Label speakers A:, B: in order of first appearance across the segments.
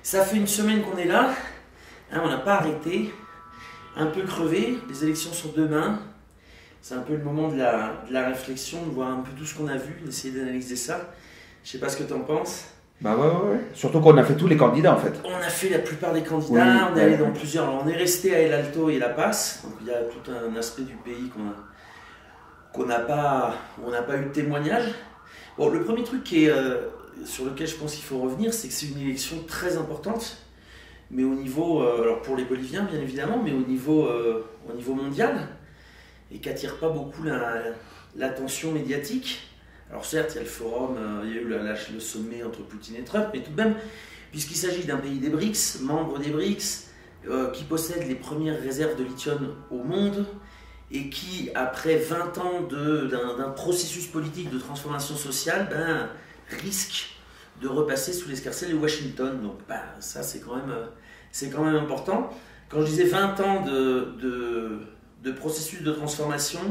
A: Ça fait une semaine qu'on est là, hein, on n'a pas arrêté, un peu crevé, les élections sont demain. C'est un peu le moment de la réflexion, de voir un peu tout ce qu'on a vu, d'essayer d'analyser ça. Je sais pas ce que tu en penses.
B: Bah ouais. Surtout qu'on a fait tous les candidats en fait.
A: On a fait la plupart des candidats,
B: Oui,
A: on est allé dans plusieurs. Alors, on est resté à El Alto et La Paz, donc il y a tout un aspect du pays qu'on n'a pas eu de témoignage. Bon, le premier truc sur lequel je pense qu'il faut revenir, c'est que c'est une élection très importante, mais au niveau, alors pour les Boliviens bien évidemment, mais au niveau mondial, et qui n'attire pas beaucoup l'attention médiatique. Alors certes, il y a le forum, il y a eu le sommet entre Poutine et Trump, mais tout de même, puisqu'il s'agit d'un pays des BRICS, membre des BRICS, qui possède les premières réserves de lithium au monde, et qui, après 20 ans d'un processus politique de transformation sociale, risque de repasser sous l'escarcelle de Washington. Donc ça, c'est quand même important. Quand je disais 20 ans de processus de transformation,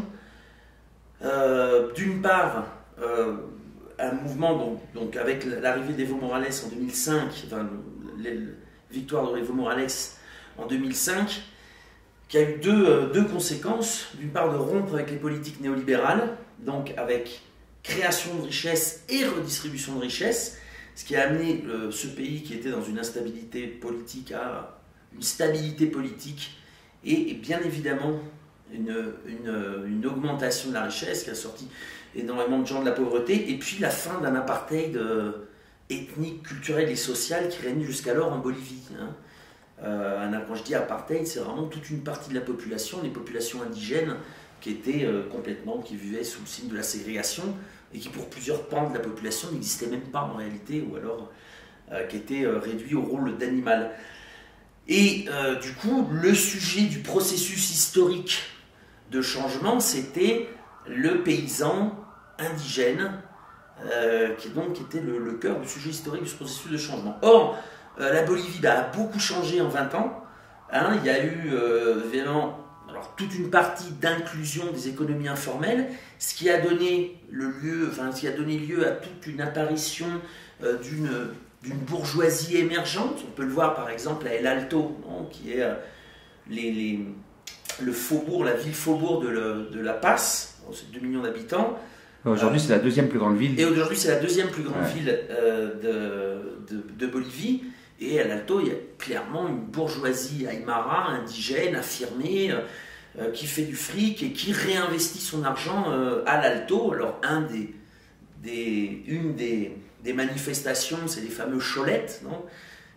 A: d'une part, un mouvement donc avec l'arrivée d'Evo Morales en 2005, enfin, la victoire d'Evo Morales en 2005, qui a eu deux conséquences. D'une part, de rompre avec les politiques néolibérales, donc avec création de richesses et redistribution de richesses, ce qui a amené ce pays qui était dans une instabilité politique à une stabilité politique et bien évidemment une augmentation de la richesse qui a sorti énormément de gens de la pauvreté, et puis la fin d'un apartheid ethnique, culturel et social qui régnait jusqu'alors en Bolivie. Quand je dis apartheid, c'est vraiment toute une partie de la population, les populations indigènes qui étaient qui vivaient sous le signe de la ségrégation et qui pour plusieurs pans de la population n'existaient même pas en réalité, ou alors qui étaient réduits au rôle d'animal. Et du coup, le sujet du processus historique de changement, c'était le paysan indigène, qui était le cœur du sujet historique de ce processus de changement. Or, la Bolivie a beaucoup changé en 20 ans. Il y a eu toute une partie d'inclusion des économies informelles, ce qui a donné lieu à toute une apparition d'une bourgeoisie émergente. On peut le voir par exemple à El Alto, qui est le faubourg, la ville-faubourg de La Paz, c'est 2 millions d'habitants.
B: Aujourd'hui, c'est la deuxième plus grande ville.
A: Et aujourd'hui, c'est la deuxième plus grande ville de Bolivie. Et à l'Alto, il y a clairement une bourgeoisie aymara, indigène, affirmée, qui fait du fric et qui réinvestit son argent à l'Alto. Alors, une des manifestations, c'est les fameux cholettes,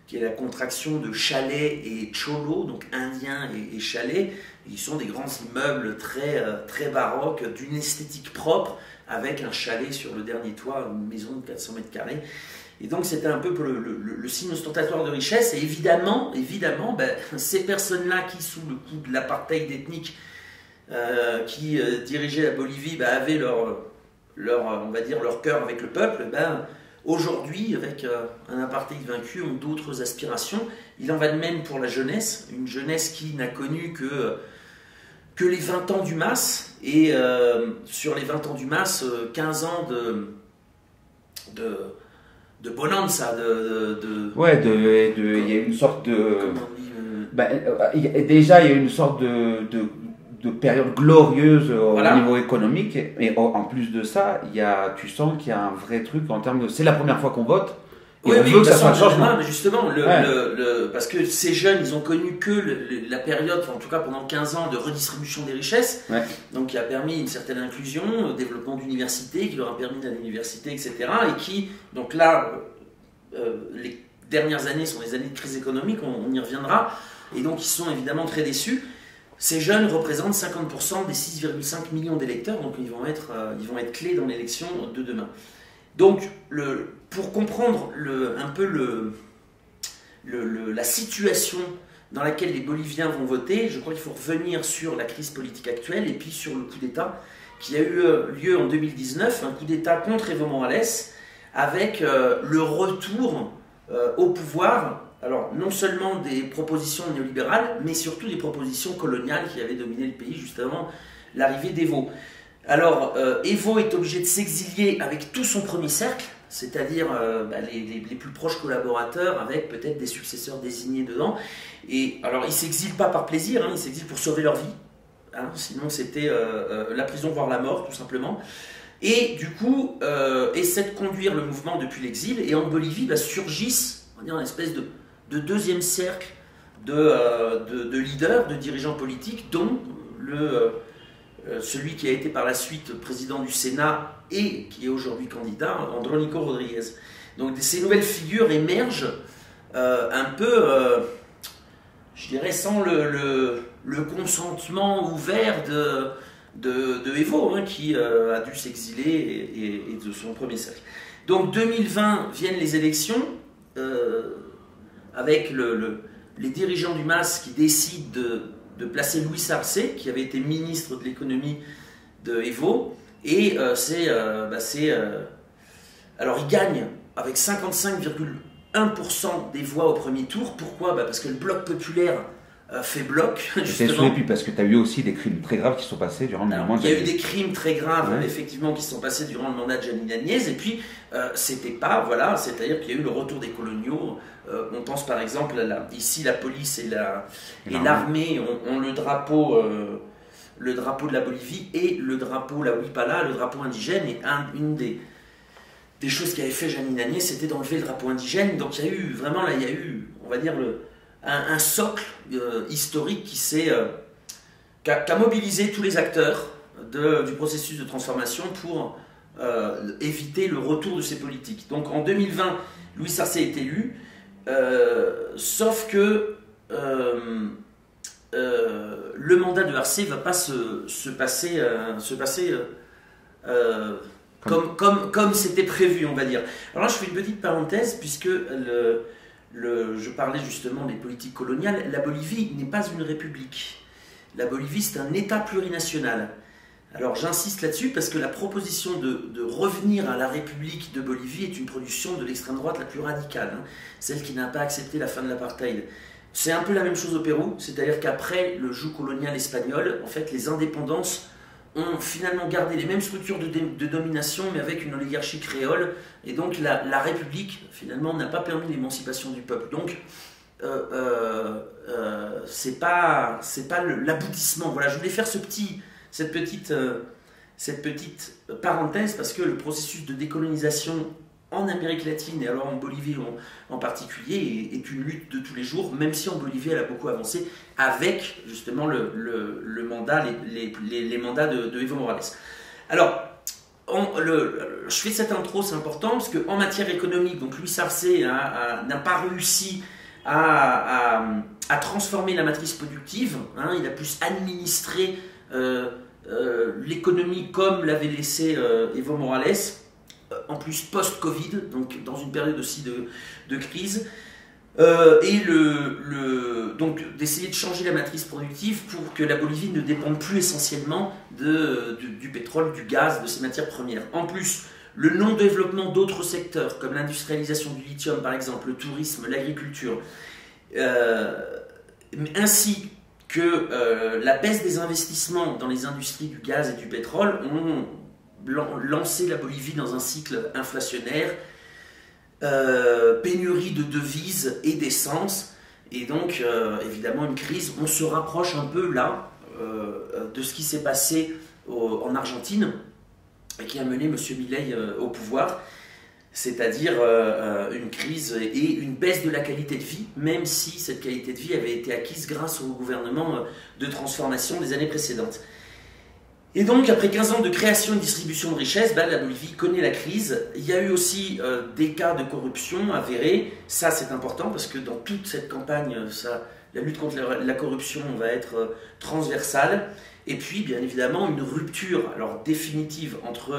A: qui est la contraction de chalet et cholo, donc indien et chalet. Ils sont des grands immeubles très baroques, d'une esthétique propre, avec un chalet sur le dernier toit, une maison de 400 mètres carrés. Et donc c'était un peu le signe ostentatoire de richesse. Et évidemment, ces personnes-là qui, sous le coup de l'apartheid ethnique qui dirigeait la Bolivie, avaient leur cœur avec le peuple, aujourd'hui, avec un apartheid vaincu, ont d'autres aspirations. Il en va de même pour la jeunesse, une jeunesse qui n'a connu que les 20 ans du MAS, et sur les 20 ans du MAS, 15 ans de bonanza,
B: il y a une sorte de... déjà, il y a une sorte de période glorieuse au niveau économique, et en plus de ça, tu sens qu'il y a un vrai truc en termes de... C'est la première fois qu'on vote, et on veut que ça soit un changement.
A: Mais justement, parce que ces jeunes, ils ont connu que la période, en tout cas pendant 15 ans, de redistribution des richesses, donc qui a permis une certaine inclusion, développement d'universités, qui leur a permis d'aller à l'université, etc. Et qui, donc là, les dernières années sont des années de crise économique, on y reviendra, et donc ils sont évidemment très déçus. Ces jeunes représentent 50% des 6,5 millions d'électeurs, donc ils vont être clés dans l'élection de demain. Donc, pour comprendre un peu la situation dans laquelle les Boliviens vont voter, je crois qu'il faut revenir sur la crise politique actuelle et puis sur le coup d'État qui a eu lieu en 2019, un coup d'État contre Evo Morales, avec le retour au pouvoir, alors non seulement des propositions néolibérales, mais surtout des propositions coloniales qui avaient dominé le pays juste avant l'arrivée d'Evo. Alors, Evo est obligé de s'exilier avec tout son premier cercle, c'est-à-dire les plus proches collaborateurs avec peut-être des successeurs désignés dedans. Et alors, ils ne s'exilent pas par plaisir, ils s'exilent pour sauver leur vie. Sinon, c'était la prison, voire la mort, tout simplement. Et du coup, essaient de conduire le mouvement depuis l'exil. Et en Bolivie, surgissent, on va dire, une espèce de deuxième cercle de leaders, de dirigeants politiques, dont celui qui a été par la suite président du Sénat et qui est aujourd'hui candidat, Andrónico Rodríguez. Donc ces nouvelles figures émergent un peu, je dirais, sans le consentement ouvert de Evo, qui a dû s'exiler et de son premier cercle. Donc 2020 viennent les élections, avec les dirigeants du MAS qui décident de placer Luis Arce, qui avait été ministre de l'économie de Evo, et alors il gagne avec 55,1% des voix au premier tour. Pourquoi? Parce que le bloc populaire fait bloc, justement.
B: Et puis parce que tu as eu aussi des crimes très graves qui sont passés durant le mandat.
A: Il y a eu des crimes très graves, effectivement, qui sont passés durant le mandat de Jeanine Áñez, et puis c'était pas, c'est-à-dire qu'il y a eu le retour des coloniaux. On pense par exemple, ici la police et l'armée ont le drapeau de la Bolivie et le drapeau, la Huipala, le drapeau indigène, et une des choses qu'avait fait Jeanine Áñez, c'était d'enlever le drapeau indigène. Donc il y a eu vraiment, on va dire, un socle historique qui a mobilisé tous les acteurs du processus de transformation pour éviter le retour de ces politiques. Donc en 2020, Luis Arce est élu, sauf que le mandat de Arce ne va pas se passer comme c'était prévu, on va dire. Alors là, je fais une petite parenthèse, puisque je parlais justement des politiques coloniales. La Bolivie n'est pas une république. La Bolivie, c'est un État plurinational. Alors j'insiste là-dessus parce que la proposition de revenir à la République de Bolivie est une production de l'extrême droite la plus radicale, celle qui n'a pas accepté la fin de l'apartheid. C'est un peu la même chose au Pérou, c'est-à-dire qu'après le joug colonial espagnol, en fait, les indépendances ont finalement gardé les mêmes structures de domination, mais avec une oligarchie créole, et donc la République, finalement, n'a pas permis l'émancipation du peuple. Donc, c'est pas l'aboutissement. Voilà, je voulais faire cette petite parenthèse, parce que le processus de décolonisation en Amérique latine, et alors en Bolivie en particulier, est une lutte de tous les jours, même si en Bolivie elle a beaucoup avancé avec justement le mandat, les mandats de Evo Morales. Alors, je fais cette intro, c'est important, parce qu'en matière économique, donc Luis Arce n'a pas réussi à transformer la matrice productive, il a plus administré l'économie comme l'avait laissé Evo Morales, en plus post-Covid, donc dans une période aussi de crise, et donc d'essayer de changer la matrice productive pour que la Bolivie ne dépende plus essentiellement du pétrole, du gaz, de ces matières premières. En plus, le non-développement d'autres secteurs, comme l'industrialisation du lithium par exemple, le tourisme, l'agriculture, ainsi que la baisse des investissements dans les industries du gaz et du pétrole ont lancé la Bolivie dans un cycle inflationnaire, pénurie de devises et d'essence, et donc évidemment une crise. On se rapproche un peu là de ce qui s'est passé en Argentine et qui a mené M. Milei au pouvoir, c'est-à-dire une crise et une baisse de la qualité de vie, même si cette qualité de vie avait été acquise grâce au gouvernement de transformation des années précédentes. Et donc, après 15 ans de création et de distribution de richesses, la Bolivie connaît la crise. Il y a eu aussi des cas de corruption avérés. Ça, c'est important parce que dans toute cette campagne, la lutte contre la corruption va être transversale. Et puis, bien évidemment, une rupture définitive entre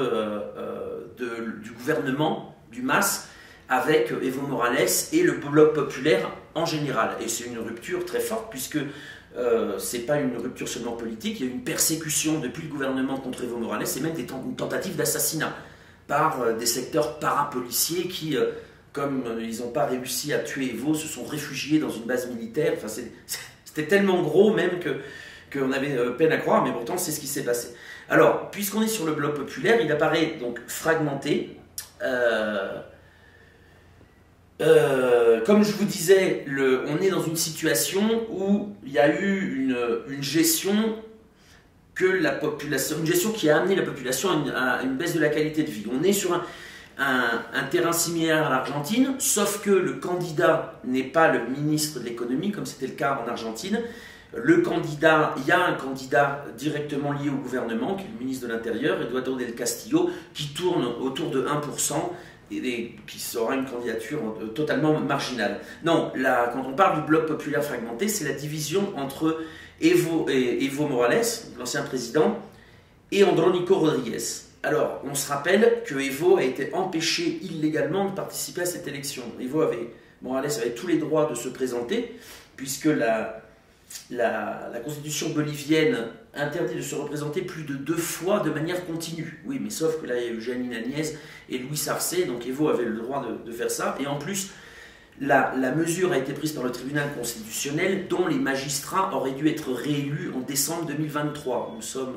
A: du gouvernement, du MAS, avec Evo Morales et le bloc populaire en général. Et c'est une rupture très forte puisque c'est pas une rupture seulement politique, il y a une persécution depuis le gouvernement contre Evo Morales et même une tentative d'assassinat par des secteurs parapoliciers qui, comme ils n'ont pas réussi à tuer Evo, se sont réfugiés dans une base militaire. Enfin, c'était tellement gros même qu'on avait peine à croire, mais pourtant c'est ce qui s'est passé. Alors, puisqu'on est sur le bloc populaire, il apparaît donc fragmenté, comme je vous disais, on est dans une situation où il y a eu une gestion une gestion qui a amené la population à une baisse de la qualité de vie. On est sur un terrain similaire à l'Argentine, sauf que le candidat n'est pas le ministre de l'économie, comme c'était le cas en Argentine. Il y a un candidat directement lié au gouvernement, qui est le ministre de l'Intérieur, Eduardo del Castillo, qui tourne autour de 1%, et qui sera une candidature totalement marginale. Non, quand on parle du bloc populaire fragmenté, c'est la division entre Evo Morales, l'ancien président, et Andrónico Rodríguez. Alors, on se rappelle que Evo a été empêché illégalement de participer à cette élection. Morales avait tous les droits de se présenter, puisque la constitution bolivienne interdit de se représenter plus de 2 fois de manière continue. Oui, mais sauf que là, il y a eu Janine Agnès et Luis Arce, donc Evo avait le droit de faire ça. Et en plus, la mesure a été prise par le tribunal constitutionnel, dont les magistrats auraient dû être réélus en décembre 2023. Nous sommes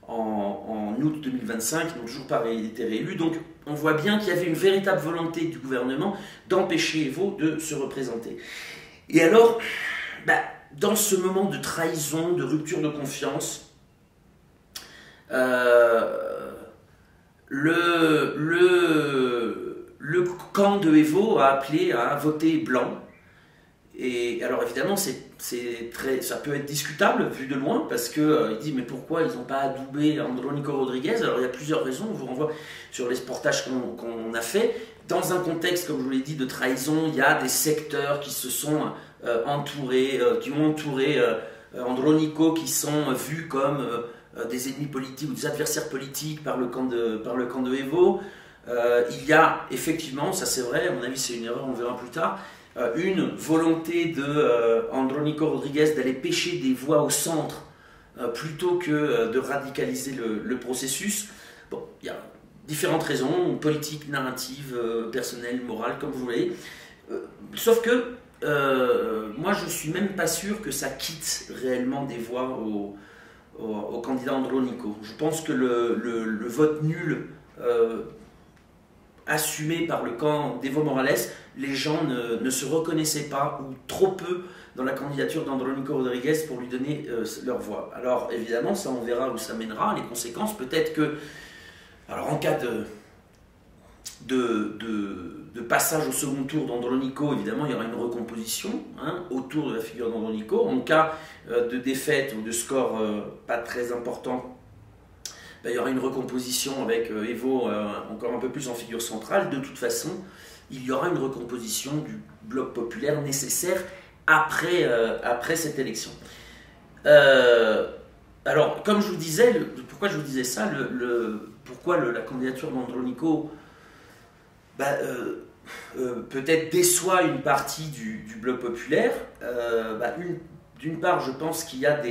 A: en août 2025, ils n'ont toujours pas été réélus. Donc on voit bien qu'il y avait une véritable volonté du gouvernement d'empêcher Evo de se représenter. Et alors, dans ce moment de trahison, de rupture de confiance, le camp de Evo a appelé à voter blanc. Et alors évidemment, ça peut être discutable vu de loin, parce qu'il dit mais pourquoi ils n'ont pas adoubé Andrónico Rodríguez? Alors il y a plusieurs raisons, on vous renvoie sur les reportages qu'on a fait. Dans un contexte, comme je vous l'ai dit, de trahison, il y a des secteurs qui se sont qui ont entouré Andrónico, qui sont vus comme des ennemis politiques ou des adversaires politiques par le camp de Evo. Il y a effectivement, ça c'est vrai, à mon avis c'est une erreur, on verra plus tard, une volonté de Andrónico Rodríguez d'aller pêcher des voix au centre plutôt que de radicaliser le processus. Bon, il y a différentes raisons, politiques, narratives, personnelles, morales, comme vous voulez. Sauf que moi je suis même pas sûr que ça quitte réellement des voix au candidat Andrónico. Je pense que le vote nul assumé par le camp d'Evo Morales, les gens ne se reconnaissaient pas, ou trop peu, dans la candidature d'Andrónico Rodríguez pour lui donner leur voix. Alors évidemment, ça on verra où ça mènera, les conséquences. Peut-être que, alors en cas de passage au second tour d'Andrónico, évidemment il y aura une recomposition autour de la figure d'Andrónico. En cas de défaite ou de score pas très important, il y aura une recomposition avec Evo encore un peu plus en figure centrale. De toute façon, il y aura une recomposition du bloc populaire nécessaire après cette élection. Alors, comme je vous disais, pourquoi je vous disais ça, pourquoi la candidature d'Andrónico peut-être déçoit une partie du bloc populaire. D'une part, je pense qu'il y a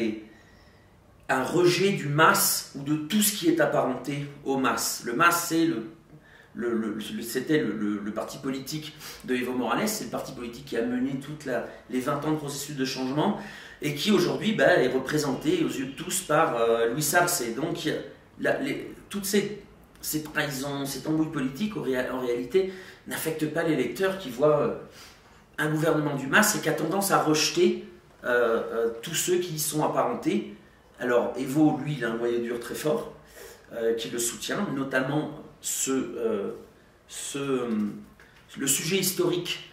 A: un rejet du MAS ou de tout ce qui est apparenté au MAS. Le MAS, c'était le parti politique de Evo Morales, c'est le parti politique qui a mené les 20 ans de processus de changement et qui aujourd'hui est représenté aux yeux de tous par Luis Arce. Donc toutes ces trahisons, ces tambouilles politiques en réalité n'affectent pas les électeurs qui voient un gouvernement du MAS et qui a tendance à rejeter tous ceux qui y sont apparentés. Alors Evo, lui, il a un noyau dur très fort qui le soutient, notamment le sujet historique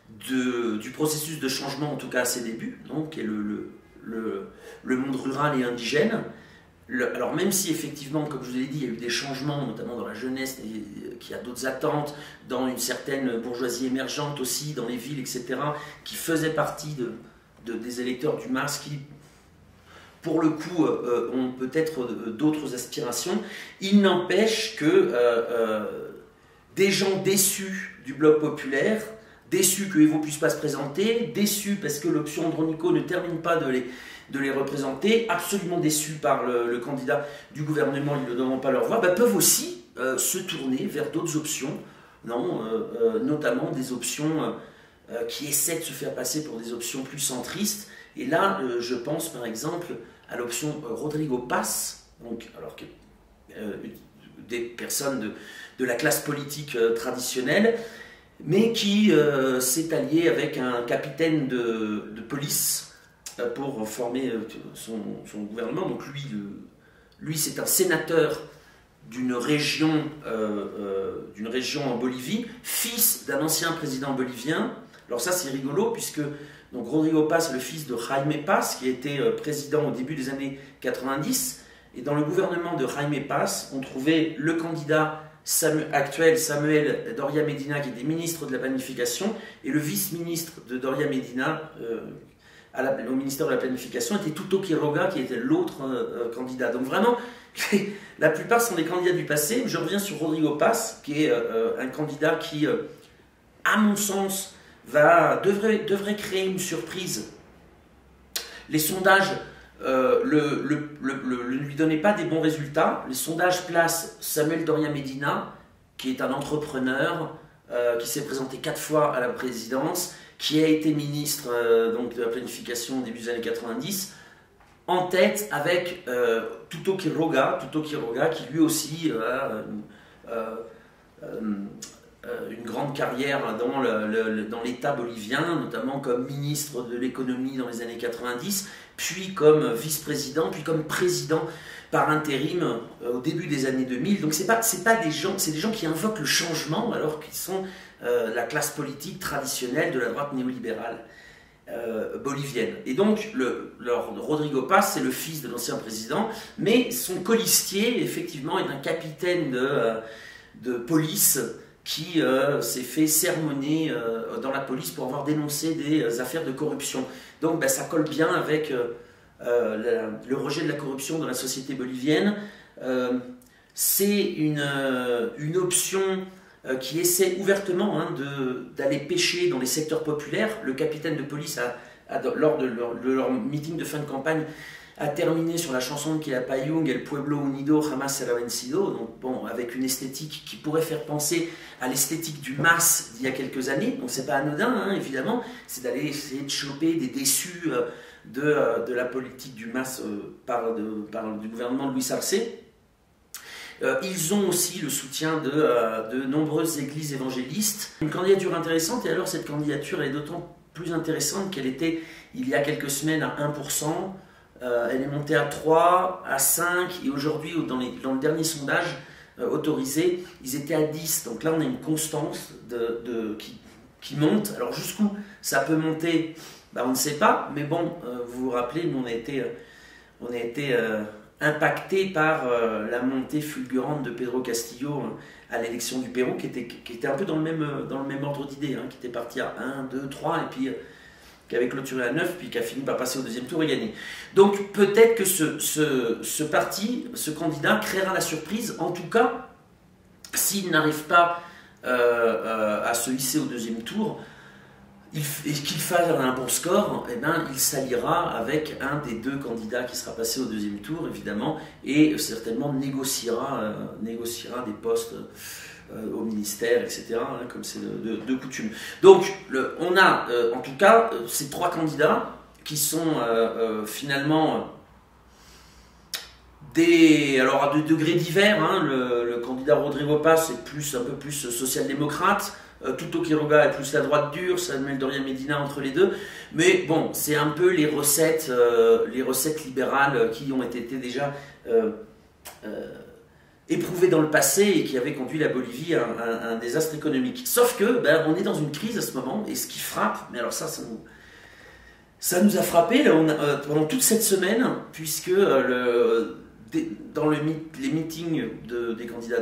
A: du processus de changement, en tout cas à ses débuts, donc, qui est le monde rural et indigène. Alors même si effectivement, comme je vous l'ai dit, il y a eu des changements, notamment dans la jeunesse, qu'il y a d'autres attentes, dans une certaine bourgeoisie émergente aussi, dans les villes, etc., qui faisaient partie des électeurs du MAS, qui pour le coup ont peut-être d'autres aspirations, il n'empêche que des gens déçus du bloc populaire, déçus que Evo ne puisse pas se présenter, déçus parce que l'option Andrónico ne termine pas de les représenter, absolument déçus par le candidat du gouvernement, ils ne donnent pas leur voix, peuvent aussi se tourner vers d'autres options, notamment des options qui essaient de se faire passer pour des options plus centristes. Et là, je pense par exemple à l'option Rodrigo Paz, des personnes de la classe politique traditionnelle, mais qui s'est allié avec un capitaine de police pour former son gouvernement. Donc lui c'est un sénateur d'une région en Bolivie, fils d'un ancien président bolivien. Alors ça c'est rigolo puisque donc Rodrigo Paz est le fils de Jaime Paz qui a été président au début des années 90, et dans le gouvernement de Jaime Paz on trouvait le candidat actuel Samuel Doria Medina qui était ministre de la planification, et le vice-ministre de Doria Medina au ministère de la planification était Tuto Quiroga qui était l'autre candidat. Donc vraiment la plupart sont des candidats du passé. Je reviens sur Rodrigo Paz qui est un candidat qui à mon sens devrait créer une surprise. Les sondages ne lui donnaient pas des bons résultats. Les sondages placent Samuel Doria Medina, qui est un entrepreneur, qui s'est présenté 4 fois à la présidence, qui a été ministre donc de la planification au début des années 90, en tête avec Tuto Quiroga qui lui aussi a une grande carrière dans l'État bolivien, notamment comme ministre de l'économie dans les années 90, puis comme vice-président, puis comme président par intérim au début des années 2000. Donc c'est pas des gens, c'est des gens qui invoquent le changement alors qu'ils sont la classe politique traditionnelle de la droite néolibérale bolivienne. Et donc Rodrigo Paz, c'est le fils de l'ancien président, mais son colistier effectivement est un capitaine de police qui s'est fait sermonner dans la police pour avoir dénoncé des affaires de corruption. Donc ça colle bien avec le rejet de la corruption dans la société bolivienne. C'est une option qui essaie ouvertement d'aller pêcher dans les secteurs populaires. Le capitaine de police, lors de leur meeting de fin de campagne, a terminé sur la chanson de Quilapayún, El Pueblo Unido Jamás Será Vencido, donc bon, avec une esthétique qui pourrait faire penser à l'esthétique du MAS d'il y a quelques années. Donc c'est pas anodin, évidemment, c'est d'aller essayer de choper des déçus de la politique du MAS du gouvernement de Luis Arce. Ils ont aussi le soutien de nombreuses églises évangélistes. Une candidature intéressante, et alors cette candidature est d'autant plus intéressante qu'elle était il y a quelques semaines à 1%. Elle est montée à 3, à 5, et aujourd'hui, dans le dernier sondage autorisé, ils étaient à 10. Donc là, on a une constance qui monte. Alors jusqu'où ça peut monter, on ne sait pas. Mais bon, vous vous rappelez, nous, on a été impacté par la montée fulgurante de Pedro Castillo à l'élection du Pérou, qui était un peu dans le même ordre d'idée, qui était parti à 1, 2, 3, et puis qui avait clôturé à 9, puis qui a fini par passer au deuxième tour et gagner. Donc peut-être que ce parti, ce candidat, créera la surprise. En tout cas, s'il n'arrive pas à se hisser au deuxième tour, et qu'il fasse un bon score, il s'alliera avec un des deux candidats qui sera passé au deuxième tour, évidemment, et certainement négociera des postes au ministère, etc., comme c'est de coutume. Donc, on a en tout cas ces 3 candidats qui sont finalement à des degrés divers. Le candidat Rodrigo Paz est un peu plus social-démocrate, Tuto Quiroga est plus la droite dure, Samuel Doria Medina entre les deux, mais bon, c'est un peu les recettes libérales qui ont été déjà éprouvées dans le passé et qui avaient conduit la Bolivie à un désastre économique. Sauf que on est dans une crise à ce moment, et ce qui frappe, mais alors ça nous a frappé pendant toute cette semaine, puisque dans les meetings des candidats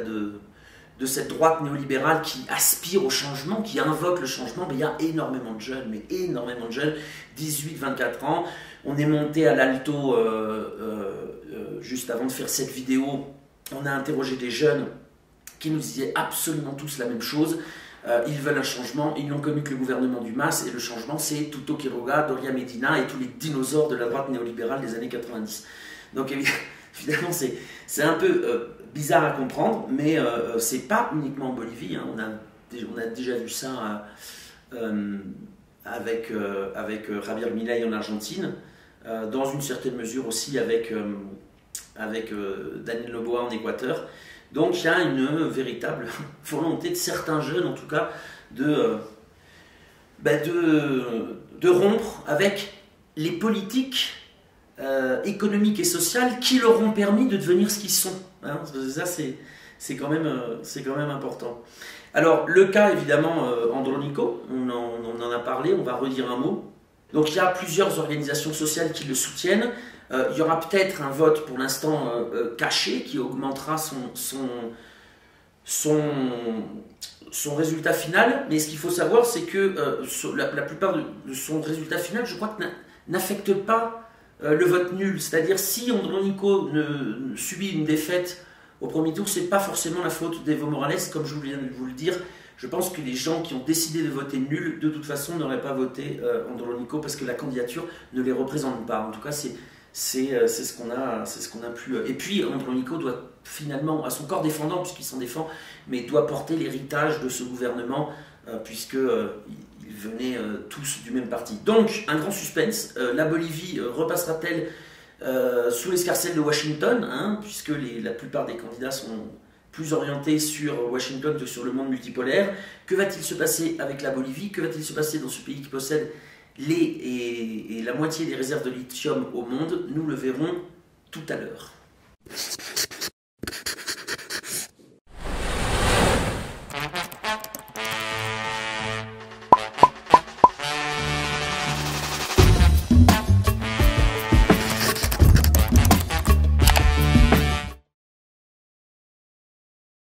A: de cette droite néolibérale qui aspire au changement, qui invoque le changement, il y a énormément de jeunes, 18-24 ans. On est monté à l'Alto juste avant de faire cette vidéo. On a interrogé des jeunes qui nous disaient absolument tous la même chose. Ils veulent un changement, ils n'ont connu que le gouvernement du MAS, et le changement c'est Tuto Quiroga, Doria Medina et tous les dinosaures de la droite néolibérale des années 90. Donc évidemment c'est un peu bizarre à comprendre, mais c'est pas uniquement en Bolivie, on a déjà vu ça avec Javier Milei en Argentine, dans une certaine mesure aussi avec Daniel Noboa en Équateur. Donc il y a une véritable volonté de certains jeunes, en tout cas, de rompre avec les politiques économiques et sociales qui leur ont permis de devenir ce qu'ils sont. Hein, ça, c'est quand même important. Alors, le cas, évidemment, Andronico, on en a parlé, on va redire un mot. Donc, il y a plusieurs organisations sociales qui le soutiennent. Il y aura peut-être un vote, pour l'instant, caché, qui augmentera son résultat final. Mais ce qu'il faut savoir, c'est que la plupart de son résultat final, je crois que n'affecte pas le vote nul. C'est-à-dire, si Andronico subit une défaite au premier tour, c'est pas forcément la faute d'Evo Morales, comme je viens de vous le dire. Je pense que les gens qui ont décidé de voter nul, de toute façon, n'auraient pas voté Andronico parce que la candidature ne les représente pas. En tout cas, c'est ce qu'on a pu. Et puis, Andronico doit finalement, à son corps défendant, puisqu'il s'en défend, mais doit porter l'héritage de ce gouvernement, puisqu'ils venaient tous du même parti. Donc, un grand suspense. La Bolivie repassera-t-elle sous l'escarcelle de Washington, hein, puisque la plupart des candidats sont plus orientés sur Washington que sur le monde multipolaire. Que va-t-il se passer avec la Bolivie? Que va-t-il se passer dans ce pays qui possède la moitié des réserves de lithium au monde? Nous le verrons tout à l'heure.